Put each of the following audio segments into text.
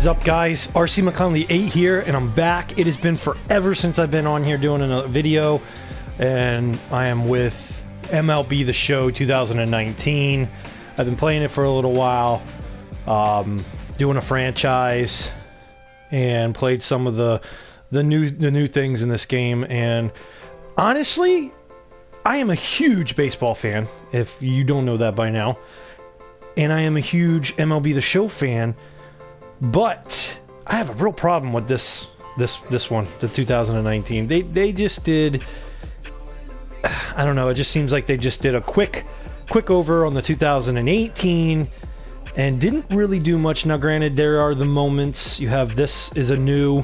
is up, guys? RC McConley 8 here, and I'm back. It has been forever since I've been on here doing a video, and I am with MLB The Show 2019. I've been playing it for a little while, doing a franchise, and played some of the new things in this game. And honestly, I am a huge baseball fan, if you don't know that by now. And I am a huge MLB The Show fan, but I have a real problem with this one, the 2019. They just did, I don't know, it just seems like they just did a quick over on the 2018 and didn't really do much. Now granted, there are the moments. You have, this is a new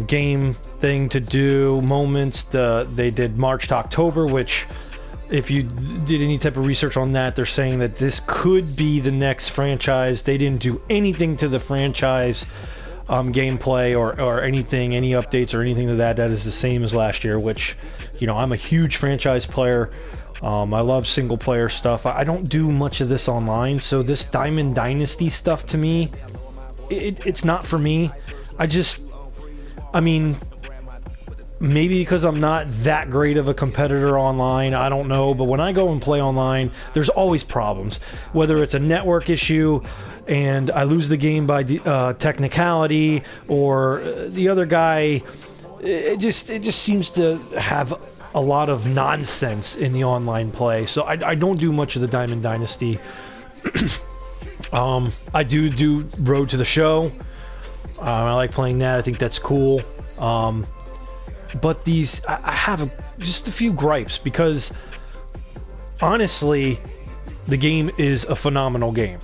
game thing to do, moments. They did March to October, which, if you did any type of research on that, they're saying that this could be the next franchise. They didn't do anything to the franchise gameplay or anything, any updates or anything to that. That is the same as last year, which, you know, I'm a huge franchise player. I love single player stuff. I don't do much of this online, so this Diamond Dynasty stuff, to me, it's not for me. I mean, maybe because I'm not that great of a competitor online, I don't know, but when I go and play online, there's always problems. Whether it's a network issue and I lose the game by technicality, or the other guy, it just seems to have a lot of nonsense in the online play. So I don't do much of the Diamond Dynasty. I do Road to the Show. I like playing that. I think that's cool. But these, I have just a few gripes, because honestly, the game is a phenomenal game.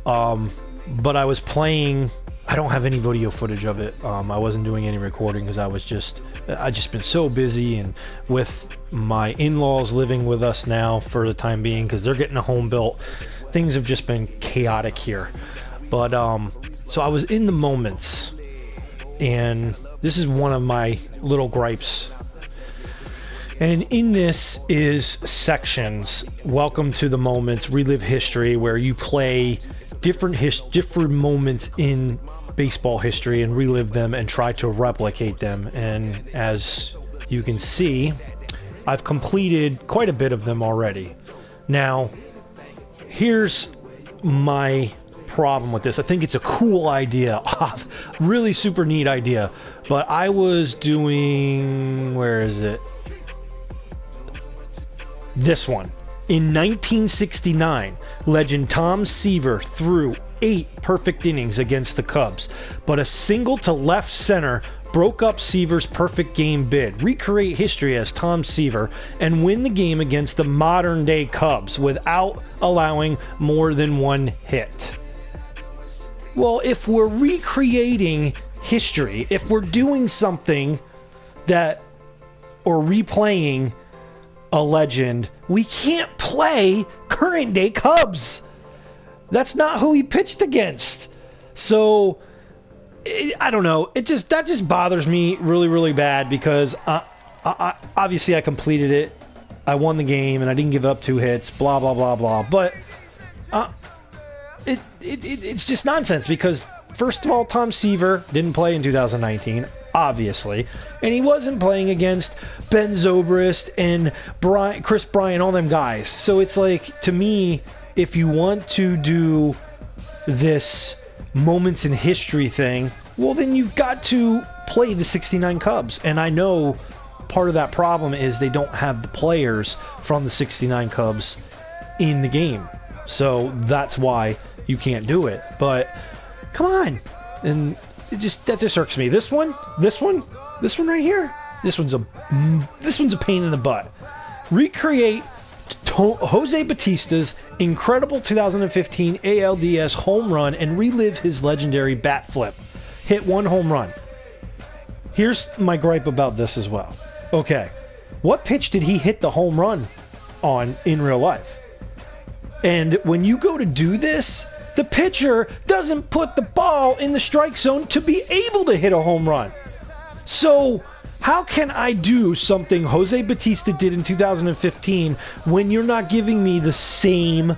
But I was playing, I don't have any video footage of it. I wasn't doing any recording because I just been so busy, and with my in-laws living with us now for the time being, because they're getting a home built, things have just been chaotic here. But so I was in the moments, and this is one of my little gripes. And in this is sections. Welcome to the moments, relive history, where you play different moments in baseball history and relive them and try to replicate them. And as you can see, I've completed quite a bit of them already. Now, here's my problem with this. I think it's a cool idea, really super neat idea, but I was doing, where is it? This one. In 1969, legend Tom Seaver threw 8 perfect innings against the Cubs, but a single to left center broke up Seaver's perfect game bid. Recreate history as Tom Seaver and win the game against the modern-day Cubs without allowing more than one hit. Well, if we're recreating history, if we're doing something that, or replaying a legend, we can't play current day Cubs. That's not who he pitched against. So I don't know. That just bothers me really, really bad, because obviously I completed it. I won the game and I didn't give up 2 hits, blah, blah, blah, blah. But it's just nonsense, because first of all, Tom Seaver didn't play in 2019, obviously, and he wasn't playing against Ben Zobrist and Chris Bryant, all them guys. So it's like, to me, if you want to do this moments in history thing, well, then you've got to play the 69 Cubs. And I know part of that problem is they don't have the players from the 69 Cubs in the game. So that's why you can't do it. But come on. And that just irks me. This one right here, this one's a pain in the butt. Recreate Jose Batista's incredible 2015 ALDS home run and relive his legendary bat flip. Hit 1 home run. Here's my gripe about this as well. Okay, what pitch did he hit the home run on in real life? And when you go to do this, the pitcher doesn't put the ball in the strike zone to be able to hit a home run. So how can I do something Jose Batista did in 2015 when you're not giving me the same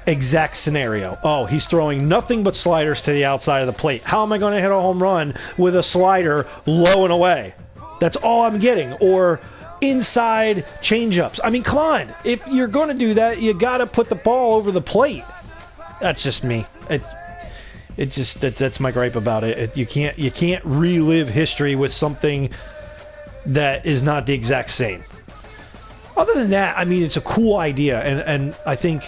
exact scenario. Oh, he's throwing nothing but sliders to the outside of the plate. How am I going to hit a home run with a slider low and away? That's all I'm getting. Or inside changeups. I mean, come on. If you're going to do that, you got to put the ball over the plate. That's just me. It's just that's my gripe about it. You can't relive history with something that is not the exact same. Other than that, I mean, it's a cool idea, and I think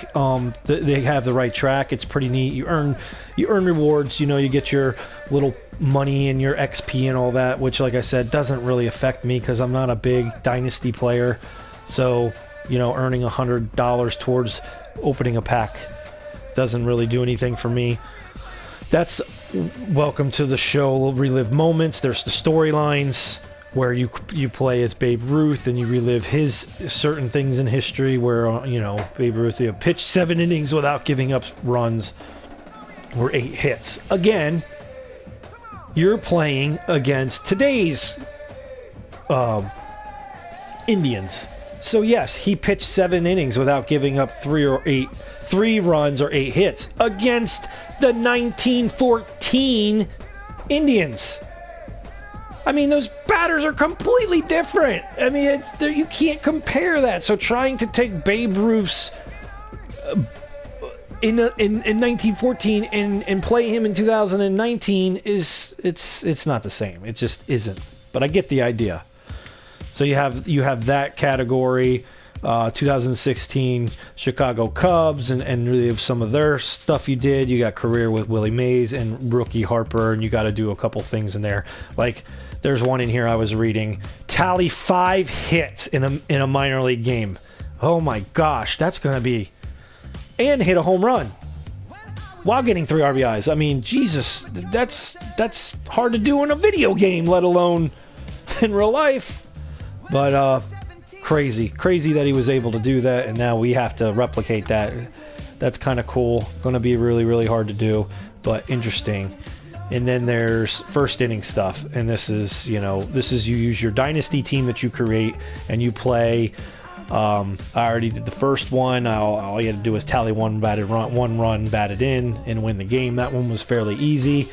they have the right track. It's pretty neat. You earn rewards. You know, you get your little money and your XP and all that, which, like I said, doesn't really affect me because I'm not a big Dynasty player. So, you know, earning $100 towards opening a pack doesn't really do anything for me. That's welcome to the show. Relive moments. There's the storylines where you play as Babe Ruth and you relive his certain things in history where, you know, Babe Ruth pitched 7 innings without giving up runs or 8 hits. Again, you're playing against today's Indians. So yes, he pitched 7 innings without giving up 3 runs or 8 hits against the 1914 Indians. I mean, those batters are completely different. I mean, you can't compare that. So trying to take Babe Ruth's in 1914 and play him in 2019 it's not the same. It just isn't. But I get the idea. So you have that category. 2016 Chicago Cubs and really of some of their stuff you did. You got career with Willie Mays and rookie Harper, and you got to do a couple things in there. Like there's one in here I was reading. Tally 5 hits in a minor league game. Oh my gosh, that's gonna be, and hit a home run while getting 3 RBIs. I mean, Jesus, that's hard to do in a video game, let alone in real life. But crazy that he was able to do that, and now we have to replicate that. That's kind of cool. Going to be really, really hard to do, but interesting. And then there's first inning stuff, and this is you use your dynasty team that you create, and you play. I already did the first one. All you had to do was tally one run batted in, and win the game. That one was fairly easy.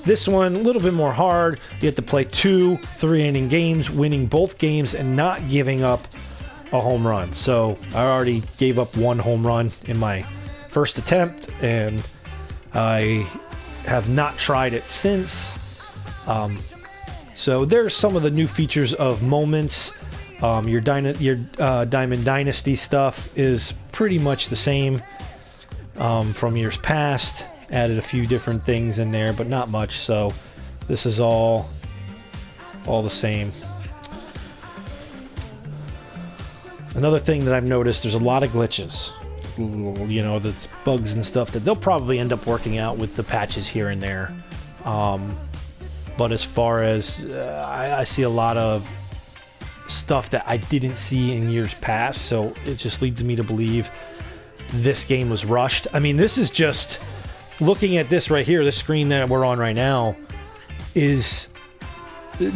This one, a little bit more hard. You have to play 2 3-inning games, winning both games and not giving up a home run. So I already gave up 1 home run in my first attempt, and I have not tried it since. So there's some of the new features of moments. Your Diamond Dynasty stuff is pretty much the same from years past. Added a few different things in there, but not much. So this is all the same. Another thing that I've noticed, there's a lot of glitches. You know, the bugs and stuff that they'll probably end up working out with the patches here and there. But as far as I see a lot of stuff that I didn't see in years past, so it just leads me to believe this game was rushed. I mean, this is just looking at this right here, this screen that we're on right now is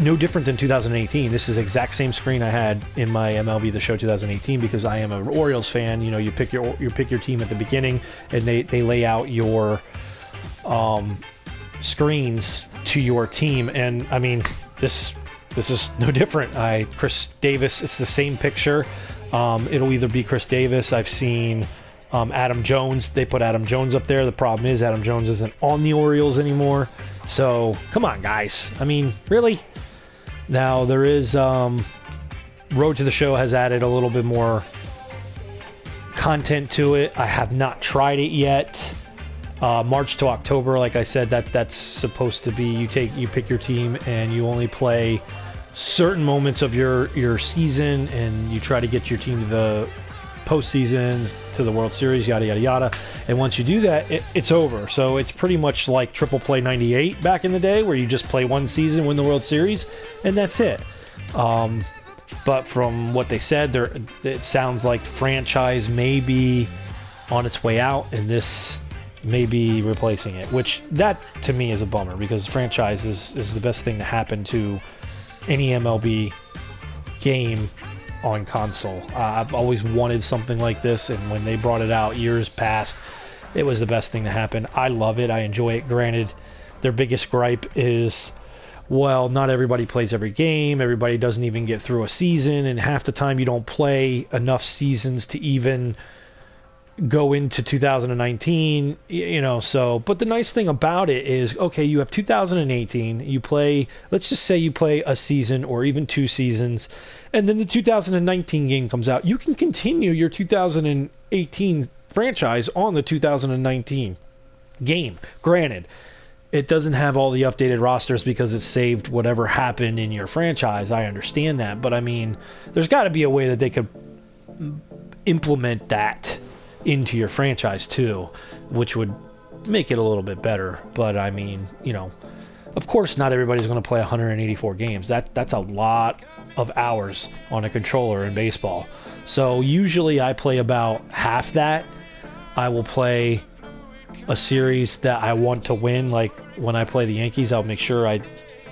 no different than 2018. This is the exact same screen I had in my MLB The Show 2018 because I am an Orioles fan. You know, you pick your team at the beginning, and they lay out your screens to your team. And I mean, this is no different. Chris Davis, it's the same picture. It'll either be Chris Davis. I've seen Adam Jones. They put Adam Jones up there. The problem is Adam Jones isn't on the Orioles anymore. So come on, guys. I mean, really? Now there is Road to the Show has added a little bit more content to it. I have not tried it yet. March to October, like I said, that's supposed to be you pick your team and you only play certain moments of your season, and you try to get your team to the postseason, to the World Series, yada yada yada. And once you do that, it's over. So it's pretty much like Triple Play 98 back in the day, where you just play one season, win the World Series, and that's it. But from what they said, it sounds like the franchise may be on its way out, and this may be replacing it, which that to me is a bummer, because franchise is the best thing to happen to any MLB game on console. I've always wanted something like this, and when they brought it out years past, it was the best thing to happen. I love it. I enjoy it. Granted, their biggest gripe is, well, not everybody plays every game. Everybody doesn't even get through a season, and half the time you don't play enough seasons to even go into 2019, you know. So, but the nice thing about it is, okay, you have 2018, you play, let's just say you play a season or even 2 seasons, and then the 2019 game comes out. You can continue your 2018 franchise on the 2019 game. Granted, it doesn't have all the updated rosters because it saved whatever happened in your franchise. I understand that, but I mean, there's got to be a way that they could implement that into your franchise too, which would make it a little bit better. But I mean, you know, of course not everybody's going to play 184 games. That's a lot of hours on a controller in baseball. So usually I play about half that. I will play a series that I want to win. Like when I play the Yankees, I'll make sure I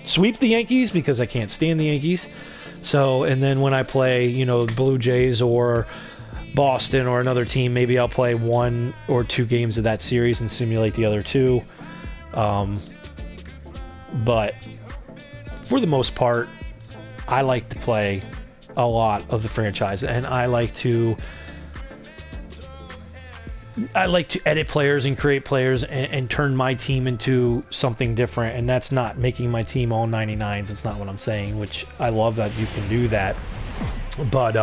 sweep the Yankees because I can't stand the Yankees. So, and then when I play, you know, Blue Jays or Boston or another team, maybe I'll play 1 or 2 games of that series and simulate the other 2. But for the most part, I like to play a lot of the franchise, and I like to edit players and create players and turn my team into something different. And that's not making my team all 99s. It's not what I'm saying, which I love that you can do that. But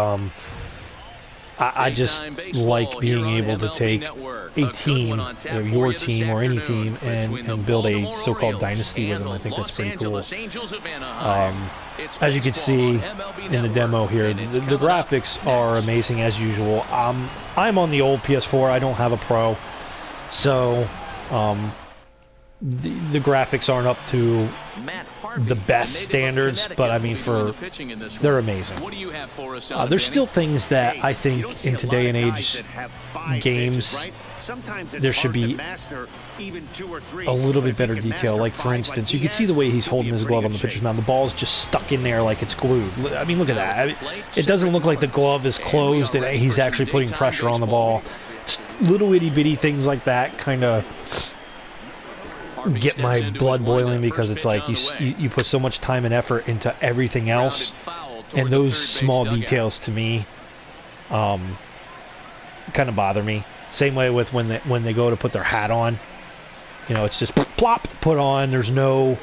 I just like being able to take a team, or your team, or any team, and build a so-called dynasty with them. I think that's pretty cool. As you can see in the demo here, the graphics are amazing as usual. I'm on the old PS4. I don't have a Pro, so the graphics aren't up to the best standards, but I mean, they're amazing. There's still things that I think in today and age games there should be a little bit better detail. Like for instance, you can see the way he's holding his glove on the pitcher's mound. The ball's just stuck in there like it's glued. I mean, look at that. I mean, it doesn't look like the glove is closed and he's actually putting pressure on the ball. It's little itty bitty things like that kind of get my blood boiling, because it's like you put so much time and effort into everything else, and those small details to me kind of bother me. Same way with when they go to put their hat on, you know, it's just plop, put on. There's no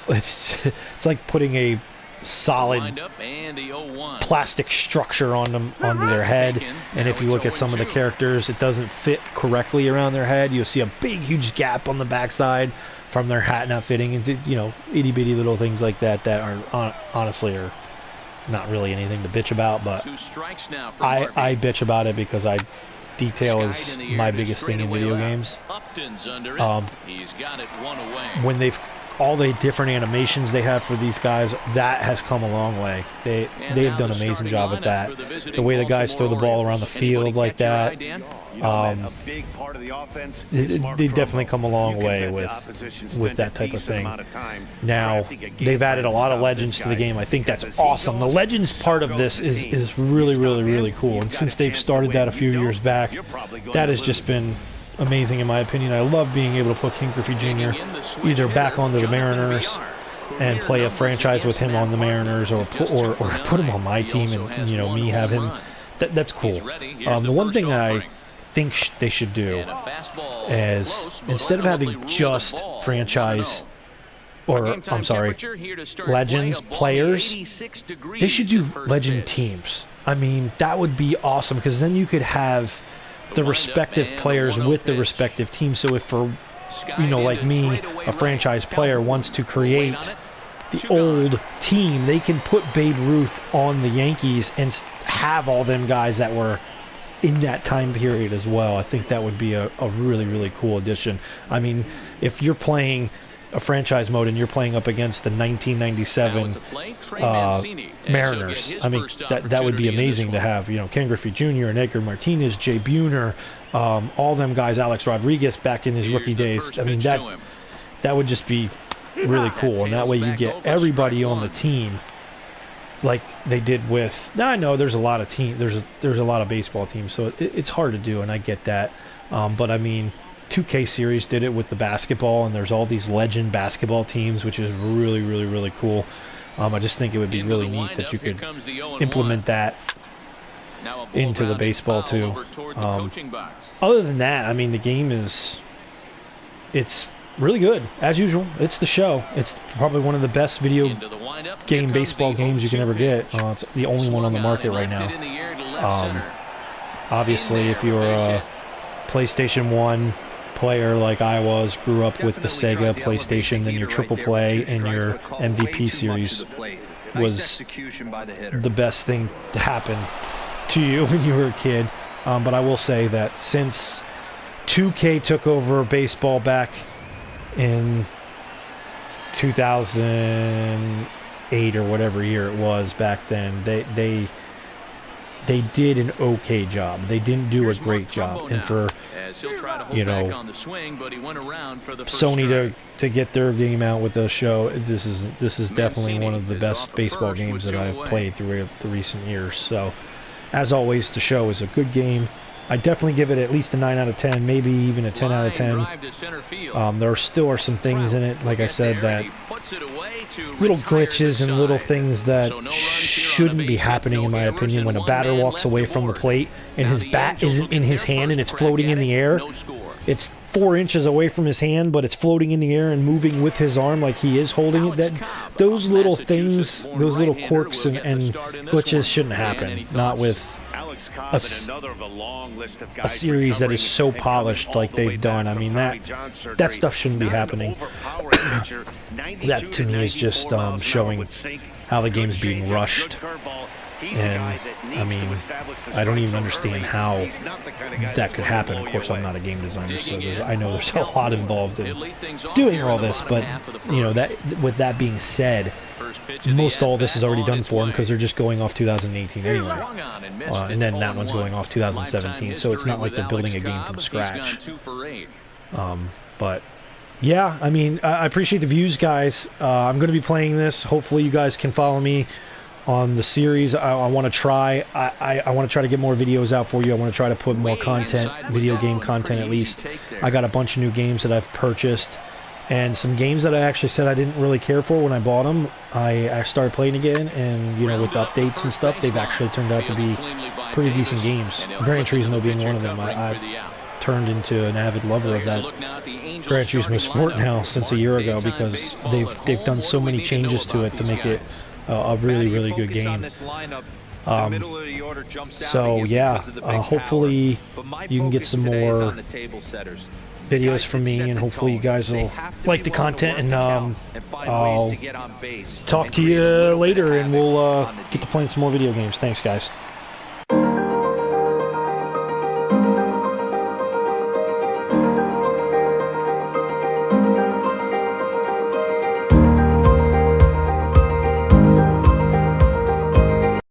it's like putting a solid plastic structure on them, onto their head. And if you look at some of the characters, it doesn't fit correctly around their head. You'll see a big huge gap on the backside from their hat not fitting into, you know, itty bitty little things like that are honestly are not really anything to bitch about. But I bitch about it because detail is my biggest thing in video games. When all the different animations they have for these guys, that has come a long way. They've done an amazing job at that. The way the guys throw the ball around the field like that, they definitely come a long way with that type of thing. Now, they've added a lot of legends to the game. I think that's awesome. The legends part of this is really, really, really cool. And since they've started that a few years back, that has just been amazing in my opinion. I love being able to put King Griffey Jr. either back onto the Mariners and play a franchise with him on the Mariners, or put him on my team and you know, me have him. That's cool. The one thing I think they should do is, instead of having just franchise, or I'm sorry, legends players, they should do legend teams. I mean, that would be awesome, because then you could have the respective players with the respective teams. So if, for, you know, like me, a franchise player wants to create the old team, they can put Babe Ruth on the Yankees and have all them guys that were in that time period as well. I think that would be a really, really cool addition. I mean, if you're playing a franchise mode and you're playing up against the 1997 Mariners, I mean, that would be amazing to have, you know, Ken Griffey Jr. and Edgar Martinez, Jay Buhner, all them guys, Alex Rodriguez back in his rookie days. I mean, that would just be really cool, and that way you get everybody on the team like they did with. Now I know there's a lot of there's a lot of baseball teams, so it's hard to do, and I get that. But I mean, 2K series did it with the basketball, and there's all these legend basketball teams, which is really, really, really cool. I just think it would be really neat that you could implement that into the baseball too. Other than that, I mean, the game it's really good as usual. It's the show. It's probably one of the best video game baseball games you can ever get. It's the only one on the market right now. Obviously, if you're a PlayStation 1 player like I was, grew up with the Sega PlayStation, then your Triple Play and your MVP series was the best thing to happen to you when you were a kid. But I will say that since 2K took over baseball back in 2008 or whatever year it was back then, they did an okay job. They didn't do a great job, and for Sony to get their game out with the show, this is definitely one of the best baseball games that I've played through the recent years. So, as always, the show is a good game. I definitely give it at least a 9 out of 10, maybe even a 10 out of 10. There still are some things in it, like I said, that little glitches and little things that shouldn't be happening, in my opinion. When a batter walks away from the plate and his bat isn't in his hand and it's floating in the air, it's 4 inches away from his hand, but it's floating in the air and moving with his arm like he is holding it. Those little things, those little quirks and glitches shouldn't happen. Not with a series that is so polished like they've done. I mean, that stuff shouldn't be happening. That to me is just showing how the game's being rushed. And I mean, I don't even understand how that could happen. Of course, I'm not a game designer, so I know there's a lot involved in doing all this. But that with that being said, most all this is already done for them because they're just going off 2018 anyway, and then that one's going off 2017. So it's not like they're building a game from scratch. But yeah, I mean, I appreciate the views, guys. I'm going to be playing this. Hopefully, you guys can follow me on the series. I want to try. I want to try to get more videos out for you. I want to try to put more content, video game content at least. I got a bunch of new games that I've purchased, and some games that I actually said I didn't really care for when I bought them. I started playing again, and with updates and stuff, they've actually turned out to be pretty decent games. Gran Turismo being one of them. I've turned into an avid lover of that Gran Turismo Sport now since a year ago, because they've done so many changes to it to make it a really, really good game. So yeah, hopefully you can get some more videos from me, and hopefully you guys will like the content, and I'll talk to you later, and we'll get to playing some more video games. Thanks, guys.